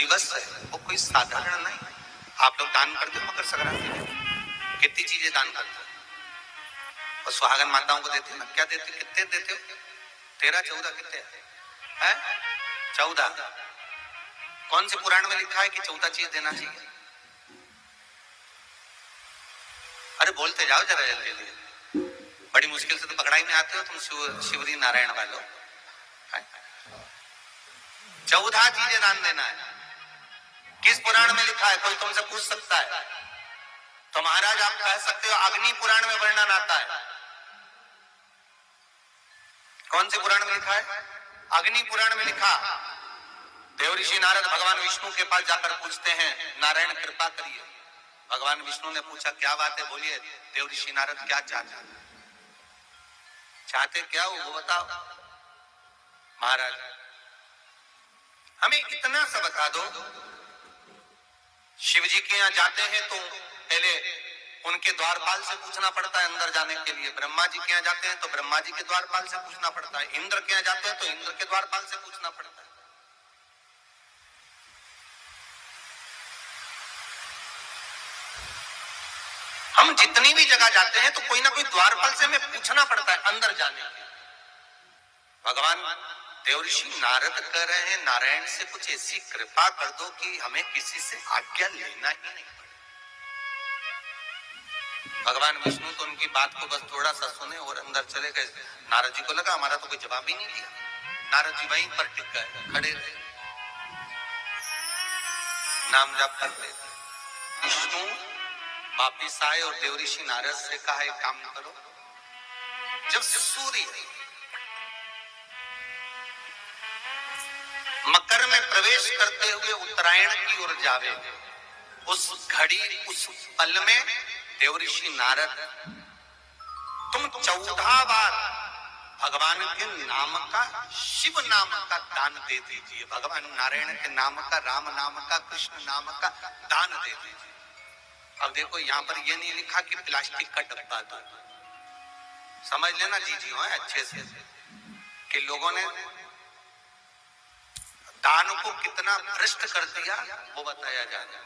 दिवस है वो कोई साधारण नहीं। आप लोग दान करते हो मकर संक्रांति में, कितनी चीजें दान करते हो? और सुहागन माताओं को देते हो ना, क्या देते हो? कितने देते हो? 13 14 कितने हैं? 14। कौन से पुराण में लिखा है कि 14 चीज देना चाहिए? अरे बोलते जाओ जरा जल्दी जल्दी, बड़ी मुश्किल से तो पकड़ाई में आते हो तुम शिवरी नारायण वालों। 14 चीजें दान देना है। किस पुराण में लिखा है? कोई तुमसे पूछ सकता है तो महाराज आप कह सकते हो अग्नि पुराण में वर्णन आता है। कौन से पुराण में लिखा है? अग्नि पुराण में लिखा। देव ऋषि नारद भगवान विष्णु के पास जाकर पूछते हैं, नारायण कृपा करिए। भगवान विष्णु ने पूछा क्या बात है, बोलिए। देव ऋषि नारद क्या चाहते क्या हो वो बताओ। महाराज हमें इतना सा बता दो, शिव जी के यहाँ जाते हैं तो पहले उनके द्वारपाल से पूछना पड़ता है अंदर जाने के लिए। ब्रह्मा जी के यहाँ जाते हैं तो ब्रह्मा जी के द्वारपाल से पूछना पड़ता है। इंद्र के यहाँ जाते हैं तो इंद्र के द्वारपाल से पूछना पड़ता है। हम जितनी भी जगह जाते हैं तो कोई ना कोई द्वारपाल से हमें पूछना पड़ता है अंदर जाने के लिए। भगवान देव ऋषि नारद कह रहे हैं नारायण से कुछ ऐसी कृपा कर दो कि हमें किसी से आज्ञा लेना ही नहीं पड़े। भगवान विष्णु तो उनकी बात को बस थोड़ा सा सुने और अंदर चले गए। नारद जी को लगा हमारा तो कोई जवाब ही नहीं दिया। नारद जी वहीं पर टिक गए, खड़े रहे, नाम जप करते। विष्णु वापिस आए और देव ऋषि नारद से कहा एक काम करो, जब सूर्य मकर में प्रवेश करते हुए उत्तरायण की ओर जावे, उस घड़ी उस पल में देव ऋषि नारद तुम 14 बार भगवान के नाम का, शिव नाम का दान दे दीजिए। भगवान नारायण के नाम का, राम नाम का, कृष्ण नाम का दान दे दीजिए। अब देखो यहाँ पर यह नहीं लिखा कि प्लास्टिक का डब्बा दो। समझ लेना जी है अच्छे से कि लोगों ने दान को कितना भ्रष्ट कर दिया वो बताया जा रहा है।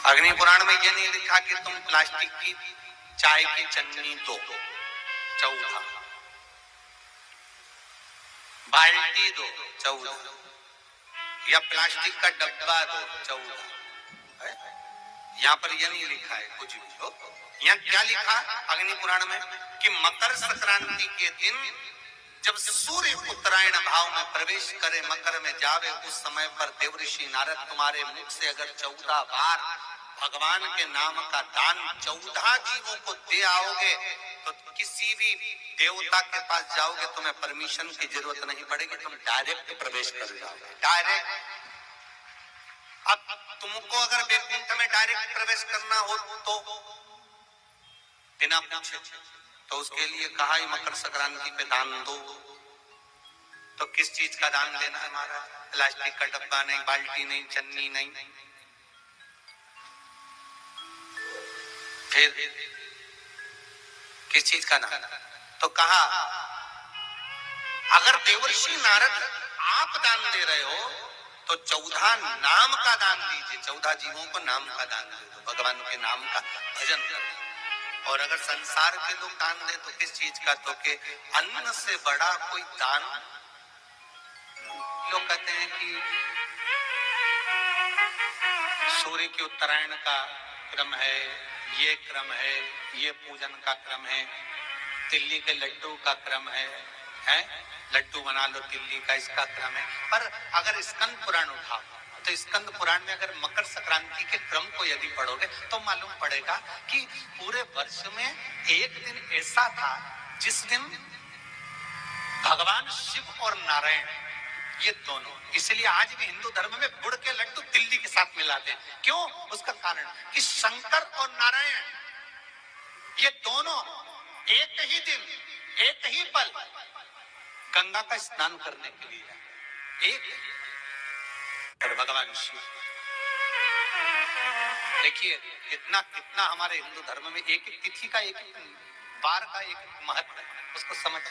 अग्नि पुराण में यह नहीं लिखा कि तुम प्लास्टिक की चाय की चन्नी दो 14, बाल्टी दो 14, या प्लास्टिक का डब्बा दो 14। यहाँ पर यह नहीं लिखा है कुछ भी हो। यहाँ क्या लिखा अग्नि पुराण में कि मकर संक्रांति के दिन जब सूर्य उत्तरायण भाव में प्रवेश करे, मकर में जावे, उस समय पर देव ऋषि नारद तुम्हारे मुख से अगर 14 बार भगवान के नाम का दान 14 जीवों को दे आओगे तो किसी भी देवता के पास जाओगे तुम्हें परमिशन की जरूरत नहीं पड़ेगी, तुम डायरेक्ट प्रवेश कर जाओगे। डायरेक्ट। अब तुमको अगर वैकुंठ में डायरेक्ट प्रवेश करना हो तो बिना पूछे, तो उसके लिए कहा ही मकर संक्रांति पे दान दो। तो किस चीज का दान देना है महाराज? प्लास्टिक का डब्बा नहीं, बाल्टी नहीं, चन्नी नहीं, फिर किस चीज का दान? तो कहा अगर देवर्षि नारद आप दान दे रहे हो तो 14 नाम का दान दीजिए। 14 जीवों को नाम का दान दे दो, भगवान के नाम का भजन करो। और अगर संसार के लोग दान दे तो किस चीज का? तो के अन्न से बड़ा कोई दान। लोग कहते हैं कि सूर्य के उत्तरायण का क्रम है, ये क्रम है, ये पूजन का क्रम है, तिल्ली के लड्डू का क्रम है, लड्डू बना लो तिल्ली का, इसका क्रम है। पर अगर स्कंद पुराण उठाओ तो स्कंद पुराण में अगर मकर संक्रांति के क्रम को यदि पढ़ोगे तो मालूम पड़ेगा कि पूरे वर्ष में एक दिन ऐसा था जिस दिन भगवान शिव और नारायण ये दोनों, इसलिए आज भी हिंदू धर्म में गुड़ के लड्डू तिल्ली के साथ मिलाते हैं। क्यों? उसका कारण कि शंकर और नारायण ये दोनों एक ही दिन, एक ही पल गंगा का स्नान करने के लिए एक भगवान शिव। देखिए कितना कितना हमारे हिंदू धर्म में एक एक तिथि का, एक बार का एक महत्व है, उसको समझ।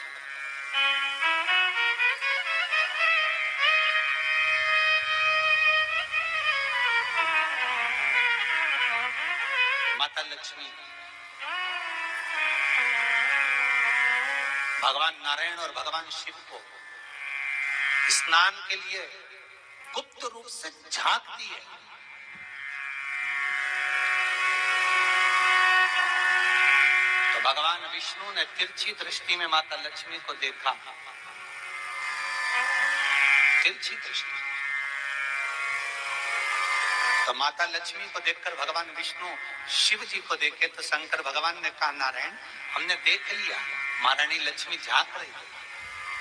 माता लक्ष्मी भगवान नारायण और भगवान शिव को स्नान के लिए गुप्त रूप से झांकती है। तो भगवान विष्णु ने तिरछी दृष्टि में माता लक्ष्मी को देखा, तिरछी दृष्टि। तो माता लक्ष्मी को देखकर भगवान विष्णु शिव जी को देखे तो शंकर भगवान ने कहा, नारायण हमने देख लिया, महारानी लक्ष्मी झांक रही है,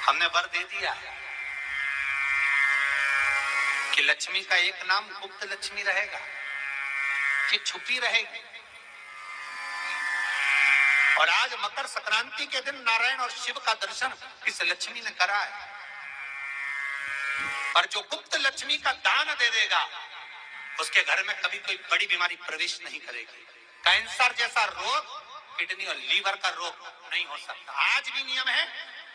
हमने वर दे दिया कि लक्ष्मी का एक नाम गुप्त लक्ष्मी रहेगा, कि छुपी रहेगी। और आज मकर संक्रांति के दिन नारायण और शिव का दर्शन इस लक्ष्मी ने करा है। और जो गुप्त लक्ष्मी का दान दे देगा उसके घर में कभी कोई बड़ी बीमारी प्रवेश नहीं करेगी। कैंसर जैसा रोग, किडनी और लीवर का रोग नहीं हो सकता। आज भी नियम है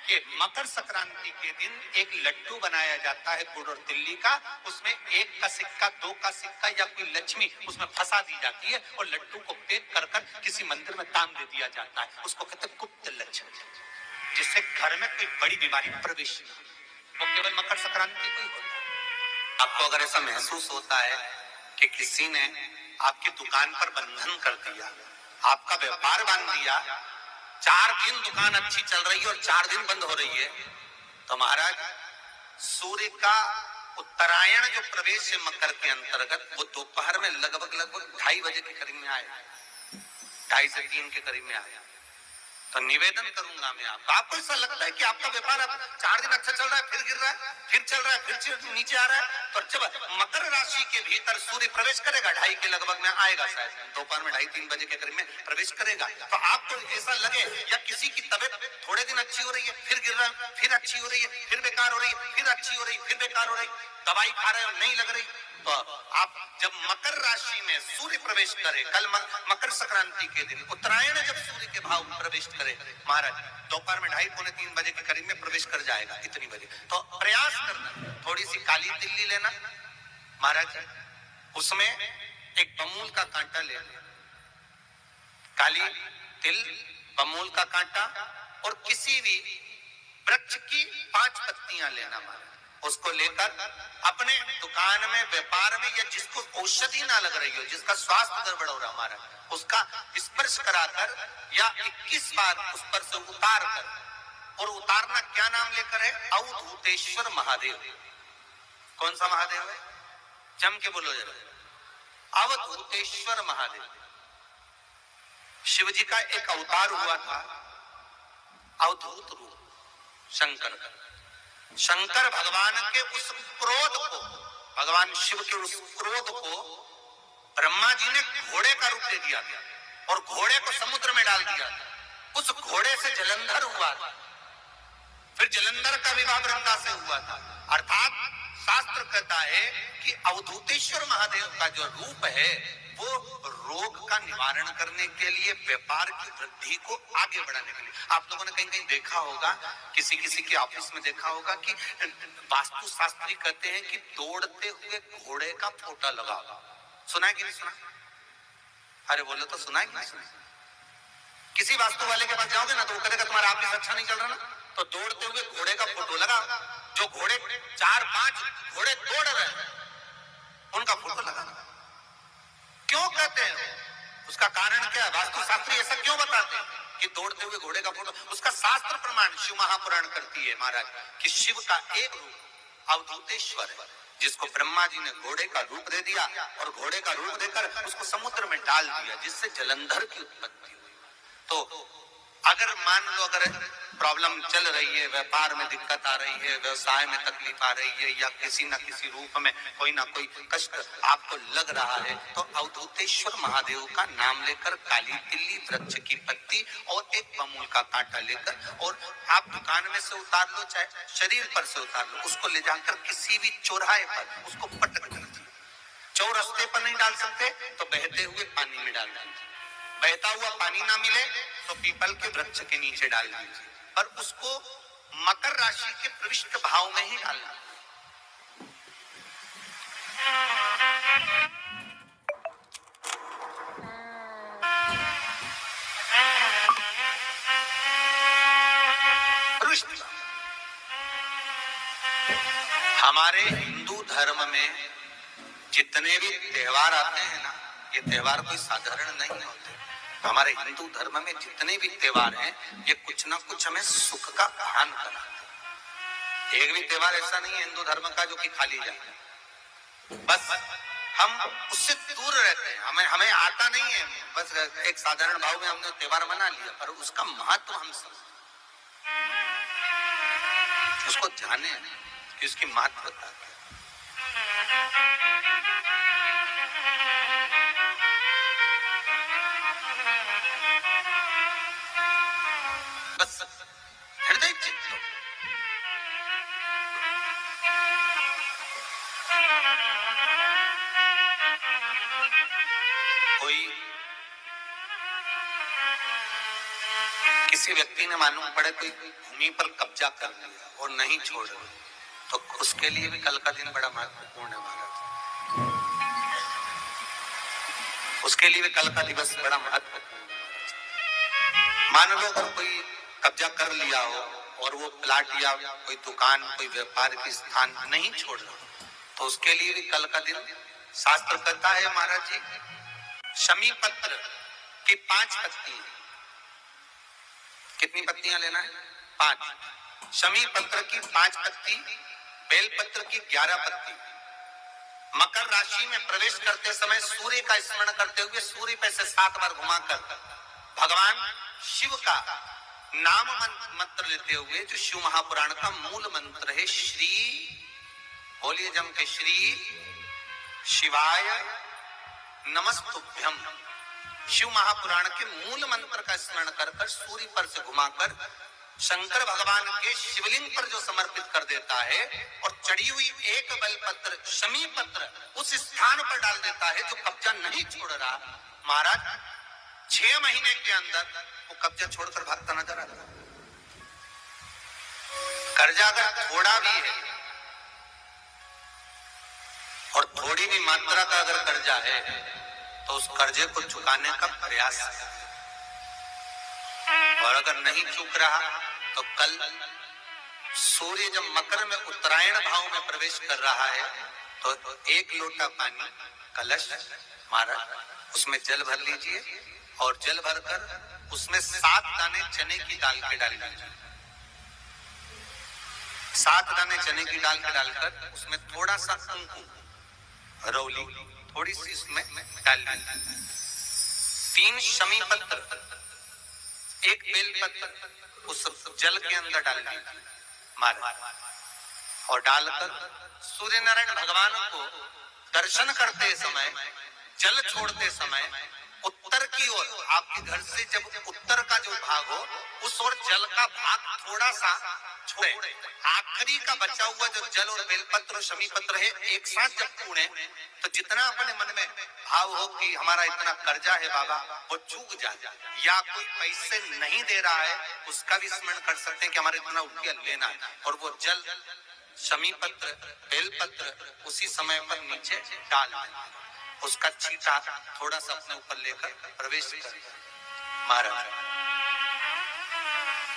कि मकर संक्रांति के दिन एक लड्डू बनाया जाता है गुड़ और तिल्ली का, उसमें 1 का सिक्का, 2 का सिक्का या कोई लक्ष्मी उसमें फंसा दी जाती है और लड्डू को पैक कर कर किसी मंदिर में दान दे दिया जाता है। उसको कहते हैं गुप्त लक्ष्मी, जिससे घर में कोई बड़ी बीमारी प्रवेश नहीं, वो केवल मकर संक्रांति को ही होता है। आपको अगर ऐसा महसूस होता है कि किसी ने आपकी दुकान पर बंधन कर दिया, आपका व्यापार बांध दिया, 4 दिन दुकान अच्छी चल रही है और 4 दिन बंद हो रही है, तो महाराज सूर्य का उत्तरायण जो प्रवेश है मकर के अंतर्गत, वो दोपहर में लगभग 2:30 बजे के करीब में आएगा, 2:30 से 3 के करीब में आएगा। तो निवेदन करूंगा मैं आपको ऐसा लगता है कि आपका व्यापार 4 दिन अच्छा चल रहा है, फिर गिर रहा है, फिर चल रहा है, फिर नीचे आ रहा है, तो जब मकर राशि के भीतर सूर्य प्रवेश करेगा 2:30 के लगभग में आएगा, शायद दोपहर में 2:30-3 बजे के करीब में प्रवेश करेगा, तो आपको ऐसा लगे या किसी की तबीयत थोड़े दिन अच्छी हो रही है, फिर गिर रहा है, फिर अच्छी हो रही है, फिर बेकार हो रही है, फिर अच्छी हो रही है, फिर बेकार हो रही, दवाई खा रहे हो नहीं लग रही, तो आप जब मकर राशि में सूर्य प्रवेश करे, कल मकर संक्रांति के दिन उत्तरायण जब सूर्य के भाव में प्रवेश करे महाराज, दोपहर में 2:30-3 बजे के करीब में प्रवेश कर जाएगा, इतनी बजे, तो प्रयास करना थोड़ी सी काली तिल्ली लेना महाराज, उसमें एक बमूल का कांटा ले लेना, काली तिल, बमूल का कांटा और किसी भी वृक्ष की 5 पत्तियां लेना महाराज, उसको लेकर अपने दुकान में, व्यापार में, या जिसको औषधि ना लग रही हो, जिसका स्वास्थ्य गड़बड़ हो रहा हमारा, उसका स्पर्श कराकर या 21 बार उस पर से उतार कर, और उतारना क्या नाम लेकर है, अवधूतेश्वर महादेव। कौन सा महादेव है, जम के बोलो जरा, अवधूतेश्वर महादेव। शिव जी का एक अवतार हुआ था, अवधूत रूप शंकर का। शंकर भगवान के उस क्रोध को, भगवान शिव के उस क्रोध को ब्रह्मा जी ने घोड़े का रूप दे दिया था और घोड़े को समुद्र में डाल दिया था। उस घोड़े से जलंधर हुआ था, फिर जलंधर का विवाह वृंदा से हुआ था। अर्थात शास्त्र कहता है कि अवधूतेश्वर महादेव का जो रूप है वो रोग का निवारण करने के लिए, व्यापार की वृद्धि को आगे बढ़ाने के लिए। आप लोगों ने कहीं कहीं देखा होगा, किसी किसी के ऑफिस में देखा होगा कि वास्तु शास्त्री कहते हैं कि दौड़ते हुए घोड़े का फोटा लगाओ। सुना है कि नहीं सुना? अरे बोलो तो, सुना है कि नहीं सुना? किसी वास्तु वाले के पास जाओगे ना तो वो कहेगा तुम्हारा ऑफिस अच्छा नहीं चल रहा ना, तो दौड़ते हुए घोड़े का फोटो लगाओ। जो घोड़े 4-5 घोड़े दौड़ रहे हैं उनका फोटो लगाना। क्यों कहते हैं? उसका कारण क्या है? वास्तु शास्त्री ऐसा क्यों बताते हैं कि दौड़ते हुए घोड़े का फोटो? उसका शास्त्र प्रमाण शिव महापुराण करती है महाराज कि शिव का एक रूप अवधूतेश्वर है, जिसको ब्रह्मा जी ने घोड़े का रूप दे दिया और घोड़े का रूप देकर उसको समुद्र में डाल दिया, जिससे जलंधर की उत्पत्ति हुई। तो अगर मान लो अगर प्रॉब्लम चल रही है, व्यापार में दिक्कत आ रही है, व्यवसाय में तकलीफ आ रही है, या किसी न किसी रूप में कोई ना कोई कष्ट आपको लग रहा है, तो अवधूतेश्वर महादेव का नाम लेकर काली तिल्ली, वृक्ष की पत्ती और एक बमूल का कांटा लेकर, और आप दुकान में से उतार लो, चाहे शरीर पर से उतार लो, उसको ले जाकर किसी भी चौराहे पर उसको पटक दीजिए। चौरस्ते पर नहीं डाल सकते तो बहते हुए पानी में डाल दीजिए। बहता हुआ पानी ना मिले तो पीपल के वृक्ष के नीचे डाल दीजिए, पर उसको मकर राशि के प्रविष्ट भाव में ही डालना। हमारे हिंदू धर्म में जितने भी त्योहार आते हैं ना, ये त्योहार कोई साधारण नहीं होते। हमारे हिंदू धर्म में जितने भी त्योहार हैं, ये कुछ ना कुछ हमें सुख का भान कराते। एक भी त्योहार ऐसा नहीं है हिंदू धर्म का जो कि खाली जाए। बस हम उससे दूर रहते हैं, हमें आता नहीं है। बस एक साधारण भाव में हमने त्योहार मना लिया, पर उसका महत्व हम समझ, उसको जाने कि उसकी महत्वता क्या। बस हृदय चित्त कोई किसी व्यक्ति ने मालूम पड़े कोई भूमि पर कब्जा कर लिया और नहीं छोड़ रहा, तो उसके लिए भी कल का दिन बड़ा महत्वपूर्ण है महाराज। उसके लिए भी कल का दिवस बड़ा महत्वपूर्ण है। मान लो अगर कोई कब्जा कर लिया हो और वो प्लाट या कोई दुकान, कोई व्यापार की स्थान नहीं छोड़ रहा, तो उसके लिए भी कल का दिन शास्त्र कहता है महाराज जी, शमी पत्र की 5 पत्ती, कितनी पत्तियां लेना है? 5। शमी पत्र की 5 पत्ती, बेल पत्र की 11 पत्ती। मकर राशि में प्रवेश करते समय सूर्य का स्मरण करते हुए सूर्य पे से 7 बार घुमाकर भगवान शिव का नाम मंत्र लेते हुए, जो शिव महापुराण का मूल मंत्र है, श्री, बोलिए जम के, श्री शिवाय नमस्तुभ्यम, शिव महापुराण के मूल मंत्र का स्मरण कर सूर्य पर से घुमाकर शंकर भगवान के शिवलिंग पर जो समर्पित कर देता है और चढ़ी हुई एक बेलपत्र शमी पत्र उस स्थान पर डाल देता है जो कब्जा नहीं छोड़ रहा, महाराज 6 महीने के अंदर वो कब्जा छोड़कर भागता नजर आता। कर्जा अगर थोड़ा भी है और थोड़ी भी मात्रा का अगर कर्जा है, तो उस कर्जे को चुकाने का प्रयास है। और अगर नहीं चूक रहा तो कल सूर्य जब मकर में उत्तरायण भाव में प्रवेश कर रहा है, तो 1 लोटा पानी कलश मारा, उसमें जल भर लीजिए और जल भरकर उसमें 7 दाने चने की दाल के डाल दीजिए। 7 दाने चने की दाल के डालकर उसमें थोड़ा सा कुमकुम, रौली थोड़ी सी उसमें डाल दीजिए। 3 शमी पत्र, 1 बेल पत्र उस जल के अंदर डाल दीजिए मारा, और डालकर सूर्य नारायण भगवान को दर्शन करते समय, जल छोड़ते समय उत्तर की ओर, आपके घर से जब उत्तर का जो भाग हो उस ओर जल का भाग थोड़ा सा छोड़े। आखिरी का बचा हुआ जो जल और बेलपत्र और शमी पत्र है एक साथ जब पूरे, तो जितना अपने मन में भाव हो कि हमारा इतना कर्जा है बाबा, वो चूक जाए, या कोई पैसे नहीं दे रहा है उसका भी स्मरण कर सकते हैं कि हमारे इतना रुपया लेना है, और वो जल शमी पत्र बेलपत्र उसी समय पर नीचे डाल दें, उसका छींटा थोड़ा सा अपने ऊपर लेकर प्रवेश कर महाराज।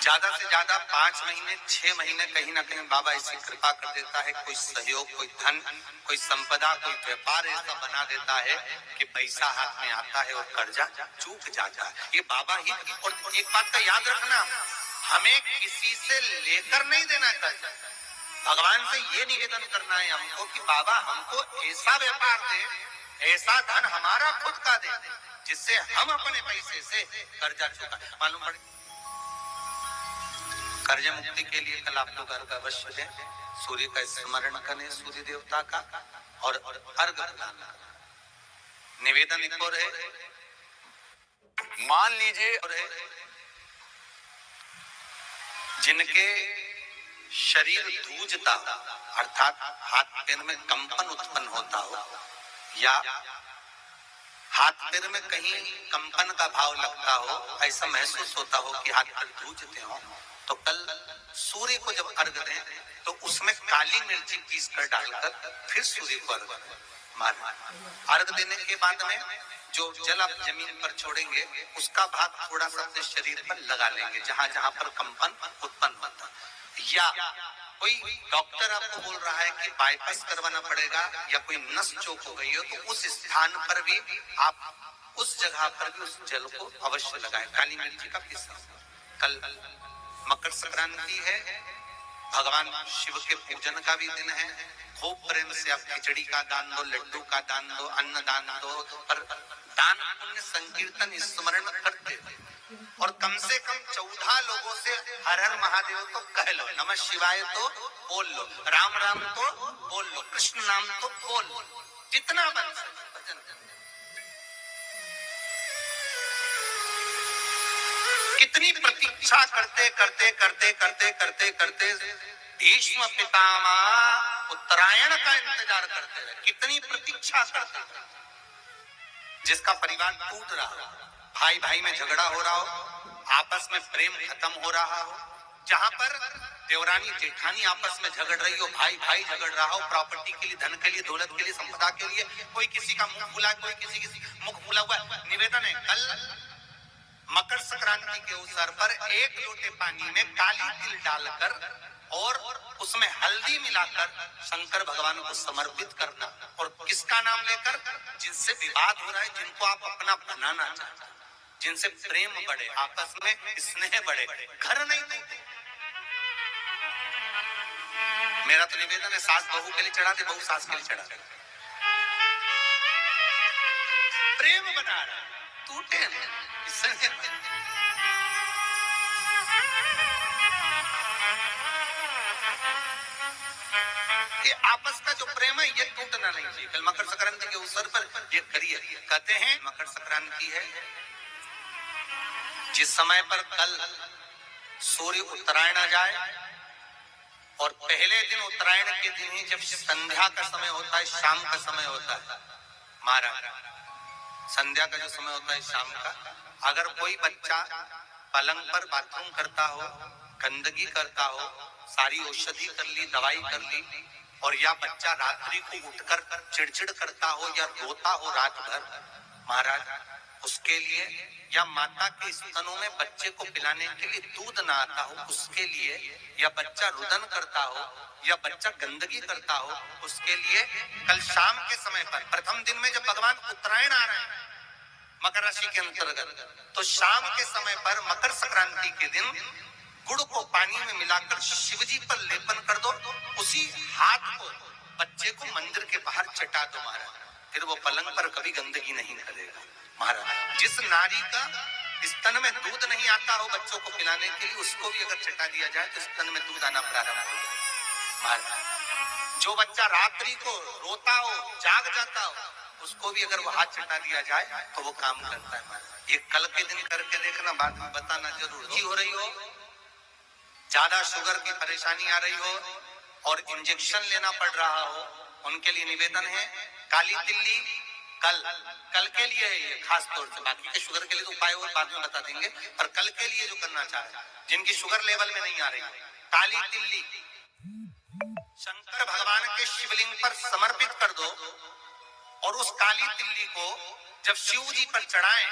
ज्यादा से ज्यादा 5 महीने 6 महीने कहीं ना कहीं बाबा ऐसी कृपा कर देता है, कोई सहयोग, कोई धन, कोई संपदा, कोई व्यापार ऐसा बना देता है कि पैसा हाथ में आता है और कर्जा चूक जाता है। ये बाबा ही। और एक बात का याद रखना, हमें किसी से लेकर नहीं देना कर्जा, भगवान से ये निवेदन करना है हमको कि बाबा हमको ऐसा व्यापार दे, ऐसा धन हमारा खुद का दे, जिससे हम अपने पैसे से कर्जा चुका। मालूम पड़े कर्ज मुक्ति के लिए कल आप लोग अर्घ अवश्य दें, सूर्य का स्मरण करें, सूर्य देवता का, और अर्घ प्रदान करें। निवेदन एक और है, मान लीजिए जिनके शरीर धूजता अर्थात हाथ पैर में कंपन उत्पन्न होता हो, या हाथ पैर में कहीं कंपन का भाव लगता हो, ऐसा महसूस होता हो कि हाथ पैर धूजते हो, तो कल सूर्य को जब अर्घ दें तो उसमें काली मिर्ची पीस कर डालकर फिर सूर्य को अर्घ मारना। अर्घ देने के बाद में जो जल आप जमीन पर छोड़ेंगे उसका भाग थोड़ा सा अपने शरीर पर लगा लेंगे, जहां जहां पर कंपन उत्पन्न होता, या कोई डॉक्टर आपको बोल रहा है कि बाईपास करवाना पड़ेगा या कोई नस चोक हो गई हो, तो उस स्थान पर भी आप उस जगह पर भी उस जल को अवश्य लगाएं। काली मिर्ची का पिसा। कल मकर संक्रांति है, भगवान शिव के पूजन का भी दिन है। खूब प्रेम से आप खिचड़ी का दान दो, लड्डू का दान दो, अन्न दान दो, पर दान पुण्य संकीर्तन स्मरण करते और कम से कम 14 लोगों से हर हर महादेव तो कह लो, नमः शिवाय तो बोल लो, राम राम तो बोल लो, कृष्ण नाम तो बोल लो, जितना बन सके भजन। कितनी प्रतीक्षा करते करते करते करते करते करते भीष्म पितामह उत्तरायण का इंतजार करते रहे। कितनी प्रतीक्षा करते रहे। जिसका परिवार टूट रहा हो, भाई भाई में झगड़ा हो रहा हो, आपस में प्रेम खत्म हो रहा हो, जहां पर देवरानी जेठानी आपस में झगड़ रही हो, भाई भाई झगड़ रहा हो, प्रॉपर्टी के लिए, धन के लिए, दौलत के लिए, संपदा के लिए, कोई किसी का मुंह फुला, कोई किसी मुख फुला हुआ। निवेदन है, कल मकर संक्रांति के अवसर पर 1 लोटे पानी में काली तिल डालकर और उसमें हल्दी मिलाकर शंकर भगवान को समर्पित करना। और किसका नाम लेकर? जिनसे विवाद हो रहा है, जिनको आप अपना बनाना चाहते हैं, जिनसे प्रेम बढ़े, आपस में स्नेह बढ़े, घर नहीं टूटे। मेरा तो निवेदन है, सास बहू के लिए चढ़ा दे, बहू सास के लिए चढ़ा दे, प्रेम बना रहा, टूटे नहीं। ये आपस का जो प्रेम है ये टूटना नहीं चाहिए। कल मकर संक्रांति के अवसर पर ये करिए। कहते हैं मकर संक्रांति है जिस समय पर कल सूर्य उत्तरायण आ जाए और पहले दिन उत्तरायण के दिन ही जब संध्या का समय होता है, शाम का समय होता है, महाराज संध्या का जो समय होता है शाम का, अगर कोई बच्चा पलंग पर बाथरूम करता हो, गंदगी करता हो, सारी औषधि कर ली, दवाई कर ली, और या बच्चा रात्रि को उठकर चिड़चिड़ करता हो या रोता हो रात भर, महाराज उसके लिए, या माता के स्तनों में बच्चे को पिलाने के लिए दूध ना आता हो उसके लिए, या बच्चा रुदन करता हो या बच्चा गंदगी करता हो उसके लिए, कल शाम के समय पर प्रथम दिन में जब भगवान उत्तरायण आ रहे हैं मकर राशि के अंतर्गत, तो शाम के समय पर मकर संक्रांति के दिन गुड़ को पानी में मिलाकर शिवजी पर लेपन कर दो। उसी हाथ को बच्चे को मंदिर के बाहर चटा दो महाराज, फिर वो पलंग पर कभी गंदगी नहीं करेगा। महाराज जिस नारी का स्तन में दूध नहीं आता हो बच्चों को पिलाने के लिए, उसको भी अगर चटा दिया जाए तो स्तन में दूध आना प्रारंभ हो जाए। महाराज जो बच्चा रात्रि को रोता हो, जाग जाता हो, उसको भी अगर वो हाथ चटा दिया जाए तो वो काम करता है। महाराज ये कल के दिन करके देखना, बाद में बताना जरूर। हो रही हो, ज्यादा शुगर की परेशानी आ रही हो और इंजेक्शन लेना पड़ रहा हो, उनके लिए निवेदन है काली तिल्ली कल के लिए है ये खास तौर से। बाकी के शुगर के लिए तो उपाय और बाद में बता देंगे, पर कल के लिए जो करना चाह रहे हैं, जिनकी शुगर लेवल में नहीं आ रही, काली तिल्ली शंकर भगवान के शिवलिंग पर समर्पित कर दो और उस काली तिल्ली को जब शिव जी पर चढ़ाएं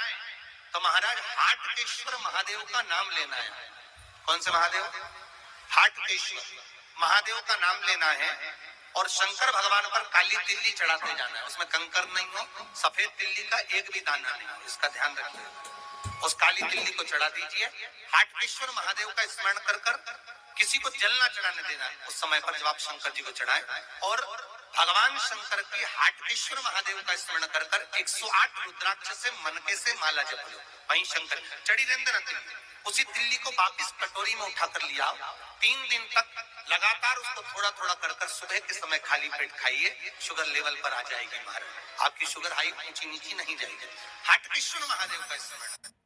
तो महाराज हाटकेश्वर महादेव का नाम लेना है। कौन से महादेव? हाटकेश्वर महादेव का नाम लेना है और शंकर भगवान पर काली तिल्ली चढ़ाते जाना है। उसमें कंकर नहीं हो, सफेद तिल्ली का एक भी दाना नहीं हो, इसका ध्यान रखिए। उस काली तिल्ली को चढ़ा दीजिए। हाटकेश्वर महादेव का स्मरण कर कर किसी को जल ना चढ़ाने देना है उस समय पर जब आप शंकर जी को चढ़ाएं, और भगवान शंकर की हाटकेश्वर महादेव का स्मरण कर कर 108 रुद्राक्ष से मनके से माला जप लो। वहीं शंकर चढ़ी रहने देना तिल्ली, उसी तिल्ली को वापिस कटोरी में उठाकर लिया। 3 दिन तक लगातार उसको थोड़ा थोड़ा कर सुबह के समय खाली पेट खाइए, शुगर लेवल पर आ जाएगी महाराज। आपकी शुगर हाई ऊंची नीची नहीं जाएगी। हाटकेश्वर महादेव का स्मरण।